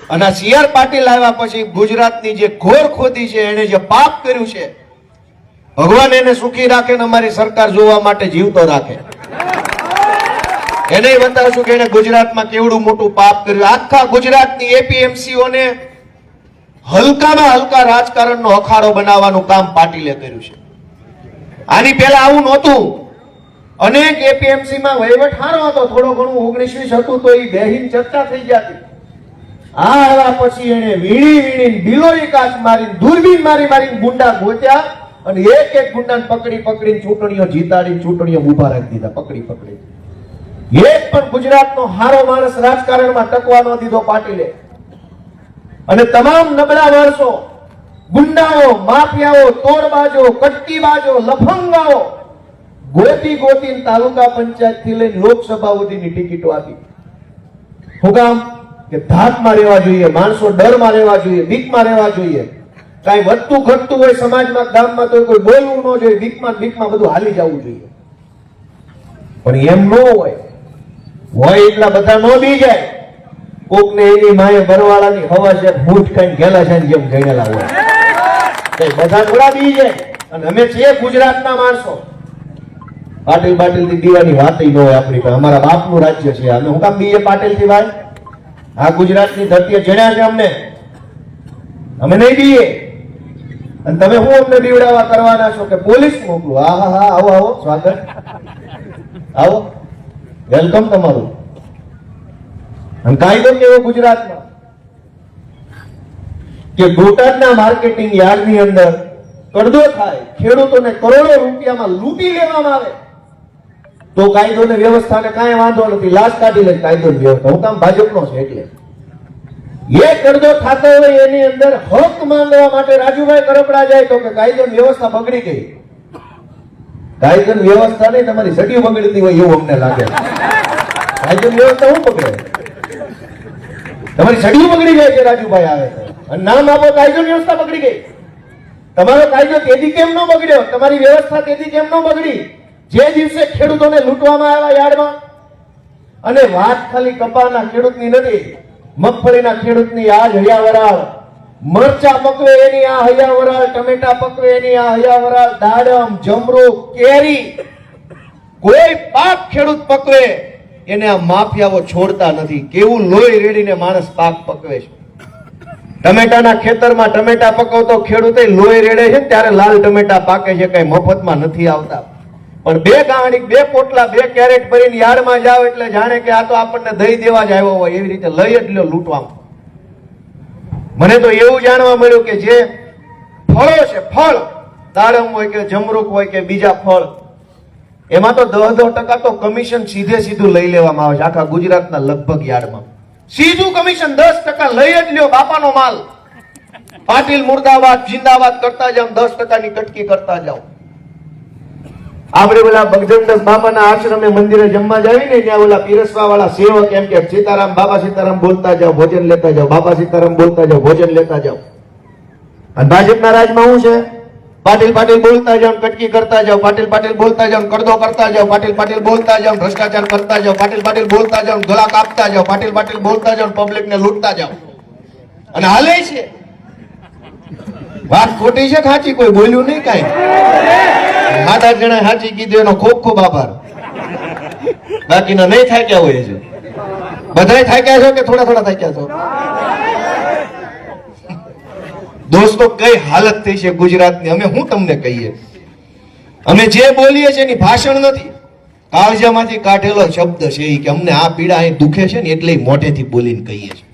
અને CR પાટીલ આવ્યા પછી ગુજરાતની જે ઘોર ખોદી છે, એને જે પાપ કર્યું છે, ભગવાન એને સુખી રાખે ને અમારી સરકાર જોવા માટે જીવતો રાખે. એને બતાવશું કે એને ગુજરાતમાં કેવડું મોટું પાપ કર્યું. આખા ગુજરાતની APMCઓને હલકામાં હલકા રાજકારણનો અખાડો બનાવવાનું કામ પાટીલે કર્યું છે. આની પહેલા આવું નહોતું. અનેક APMCમાં વહીવટ સારો હતો, થોડો ઘણું 19-20 હતું તો એ બેહીન ચર્ચા થઈ જતી. આ આવ્યા પછી એને વીણી બિલોઈ કાચ મારી, દૂરબીન મારી ગુંડા ગોત્યા અને એક એક ગુંડાને પકડીને ચૂંટણીઓ જીતાડીને ચૂંટણીઓ ઉભા રાખી દીધા. પકડી એક પણ ગુજરાતનો હારો માણસ રાજકારણમાં ટકવા ન દીધો પાટીલે. અને તમામ નબળા માણસો, ગુંડાઓ, માફિયાઓ, તોડબાજો, કટકીબાજો, લફંગાઓ ગોતીને તાલુકા પંચાયત થી લઈને લોકસભા સુધીની ટિકિટો આપી. શું કામ? કે ધાકમાં રહેવા જોઈએ, માણસો ડરમાં રહેવા જોઈએ, બીકમાં રહેવા જોઈએ. કઈ વધતું ઘટતું હોય સમાજમાં, ગામમાં તો કોઈ બોલવું ન જોઈએ, બીકમાં બધું હાલી જવું જોઈએ. પણ એમ ન હોય એટલા બધા નો બી જાય. કોકને એની માએ બરવાળાની હવા છે, ભૂત ખાઈને ગેલા છે જેમ ગણેલા હોય, બધા થોડા બી જાય. અને અમે છીએ ગુજરાતના માણસો. પાટીલ થી દીવાની વાત ન હોય આપણી પાસે. અમારા બાપનું રાજ્ય છે. અમે હું કામ બીએ પાટીલ થી ભાઈ? આ ગુજરાતની ધરતીએ જણ્યા છે અમને. અમે નહીં બીએ. અને તમે શું અમને બીવડાવવા કરવાના છો કે પોલીસ મોકલો? હા, આવો સ્વાગત, આવો, વેલકમ તમારું. અને કાયદો કેવો ગુજરાતમાં કે બોટાદના માર્કેટિંગ યાર્ડની અંદર કડદો થાય, ખેડૂતોને કરોડો રૂપિયામાં લૂંટી લેવામાં આવે તો કાયદો ને વ્યવસ્થાને કાંઈ વાંધો નથી, લાશ કાઢી લે કાયદો ને વ્યવસ્થા. હું કામ ભાજપનો છે એટલે. એ કડદો થતો હોય એની અંદર હક માંગવા માટે રાજુભાઈ કરપડા જાય તો કે કાયદો ની વ્યવસ્થા બગડી ગઈ. કાયદો ની વ્યવસ્થા નહીં, તમારી સડીઓ બગડતી હોય એવું અમને લાગે. કાયદો ની વ્યવસ્થા શું બગડે? તમારી સડીઓ બગડી જાય છે રાજુભાઈ આવે અને નામ આપો કાયદો ની વ્યવસ્થા બગડી ગઈ. તમારો કાયદો તેથી કેમ ન બગડ્યો? તમારી વ્યવસ્થા તેથી કેમ ન બગડી? જે દિવસે ખેડૂતોને લૂંટવામાં આવ્યા યાર્ડમાં, અને વાત ખાલી કપાના ખેડૂતની નથી, મગફળીના ખેડૂતની આ હૈયાવરાળ, મરચા પકવે એની આ હૈયાવરાળ, ટમેટા પકવે એની આ હૈયાવરાળ, દાડમ, જમરૂ, કેરી, કોઈ પાક ખેડૂત પકવે એને આ માફિયાઓ છોડતા નથી. કેવું લોહી રેડીને માણસ પાક પકવે છે. ટમેટાના ખેતરમાં ટમેટા પકવતો ખેડૂતે લોહી રેડે છે ત્યારે લાલ ટમેટા પાકે છે, કઈ મફતમાં નથી આવતા. પણ 2 ગાંડી, 2 પોટલા, 2 કેરેટ ભરીને યાર્ડમાં જાવ એટલે જાણે કે આ તો આપણને દહીં દેવા જ આવ્યો હોય એવી રીતે લઈ જ લ્યો લૂંટવામાં. મને તો એવું જાણવા મળ્યું કે જે ફળો છે, ફળ, દાડમ હોય કે જમરૂક હોય કે બીજા ફળ, એમાં તો 10% તો કમિશન સીધું લઈ લેવામાં આવે છે. આખા ગુજરાતના લગભગ યાર્ડમાં સીધું કમિશન 10% લઈ જ લ્યો, બાપાનો માલ. પાટીલ મુર્દાબાદ જિંદાબાદ કરતા જાવ, 10%ની કટકી કરતા જાવ. આપણે ઓલા બગજનદાસ બાબાના આશ્રમે મંદિરે જમવા જાવી ને, ત્યાં ઓલા પીરસવા વાળા સેવક એમ કે સીતારામ, બાબા સીતારામ બોલતા જાવ, ભોજન લેતા જાવ, બાબા સીતારામ બોલતા જાવ, ભોજન લેતા જાવ. અને ભાજપના રાજમાં શું છે? પાટીલ બોલતા જાવ, કટકી કરતા જાવ, પાટીલ બોલતા જાવ, કડદો કરતા જાવ, પાટીલ બોલતા જાવ, ભ્રષ્ટાચાર કરતા જાવ, પાટીલ બોલતા જાવ, ગળા કાપતા જાવ, પાટીલ બોલતા જાવ, પબ્લિકને લૂંટતા જાવ. અને હાલે છે. વાત ખોટી છે સાચી? કોઈ બોલ્યું નહીં કાંઈ? 7-8 જણા સાચી કીધું એનો ખૂબ આભાર. બાકીના નહીં થાક્યા હોય છે. બધાય થાક્યા છો કે થોડા થાક્યા છો? દોસ્તો, કઈ હાલત થઈ છે ગુજરાતની. અમે શું તમને કહીએ? અમે જે બોલીએ છીએ એની ભાષણ નથી, કાળજામાંથી કાઢેલો શબ્દ છે કે અમને આ પીડા અહીં દુખે છે ને એટલે મોઢેથી બોલીને કહીએ છીએ.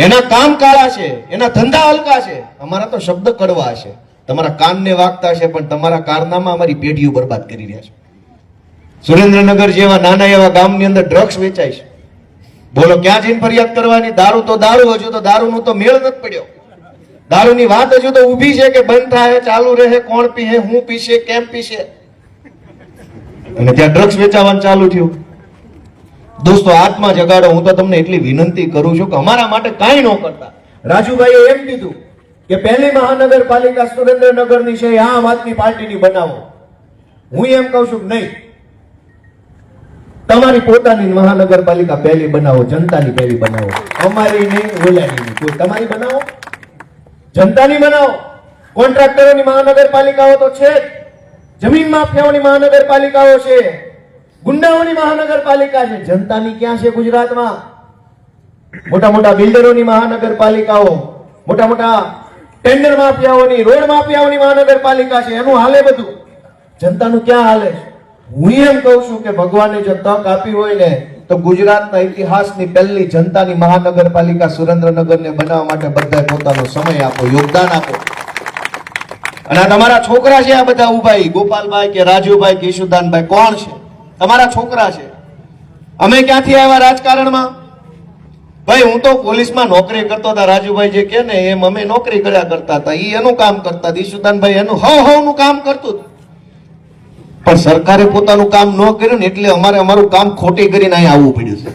એના કામ કાળા છે, એના ધંધા હલકા છે, અમારા તો શબ્દ કડવા છે. તમારા કાનને વાગતા છે પણ તમારા કારનામાં અમારી પેઢીઓ બરબાદ કરી રહ્યા છે. સુરેન્દ્રનગર જેવા નાના એવા ગામની અંદર ડ્રગ્સ વેચાય છે. બોલો ક્યાં જઈને ફરિયાદ કરવાની? દારૂ તો દારૂ, હજુ તો દારૂનો તો મેળ નથી પડ્યો. દારૂની વાત હજુ તો ઊભી છે કે બંધ થાય, ચાલુ રહે, કોણ પીશે, હું પીશે, કેમ પીશે, અને ત્યાં ડ્રગ્સ વેચાવાનું ચાલુ થયું. દોસ્તો, આત્મા જગાડો. હું તો તમને એટલી વિનંતી કરું છું કે અમારા માટે કાંઈ ન કરતા. રાજુભાઈએ એમ કીધું કે પહેલી મહાનગરપાલિકા સુરેન્દ્રનગરની છે આમ આદમી પાર્ટીની બનાવો. હું એમ કહું છું કે નહીં, તમારી પોતાની મહાનગરપાલિકા પહેલી બનાવો, જનતાની પહેલી બનાવો, અમારી નહીં, ઓલાની નહીં, કોઈ તમારી બનાવો, જનતાની બનાવો. કોન્ટ્રાક્ટરોની મહાનગરપાલિકાઓ તો છે જ, જમીન માફિયાઓની મહાનગરપાલિકાઓ છે, ગુંડાઓની મહાનગરપાલિકા છે. જનતાની ક્યાં છે ગુજરાતમાં? મોટા મોટા બિલ્ડરોની મહાનગરપાલિકાઓ, મોટા મોટા ટેન્ડર માફિયાઓની, રોડ માફિયાઓની મહાનગરપાલિકા છે. એનું હાલે બધું, જનતાનું ક્યાં હાલે છે? હું એમ કહું છું કે ભગવાને જો તક આપી હોય ને તો ગુજરાતના ઇતિહાસની પહેલી જનતાની મહાનગરપાલિકા સુરેન્દ્રનગરને બનાવવા માટે બધાએ પોતાનો સમય આપો, યોગદાન આપો. અને આ તમારા છોકરા છે, આ બધા ઉભા, ગોપાલભાઈ કે રાજુભાઈ કે ઈશુદાનભાઈ, કોણ છે? તમારા છોકરા છે. અમે ક્યાંથી આવ્યા રાજકારણમાં? ભાઈ હું તો પોલીસમાં નોકરી કરતો હતા, રાજુભાઈ જે કે ને એમ અમે નોકરી કર્યા કરતા હતા. ઈ એનું કામ કરતા હતા, ઈશુદાનભાઈ એનું નું કામ કરતું હતું. પણ સરકારે પોતાનું કામ ન કર્યું ને એટલે અમારે અમારું કામ ખોટી કરીને અહીંયા આવવું પડ્યું છે.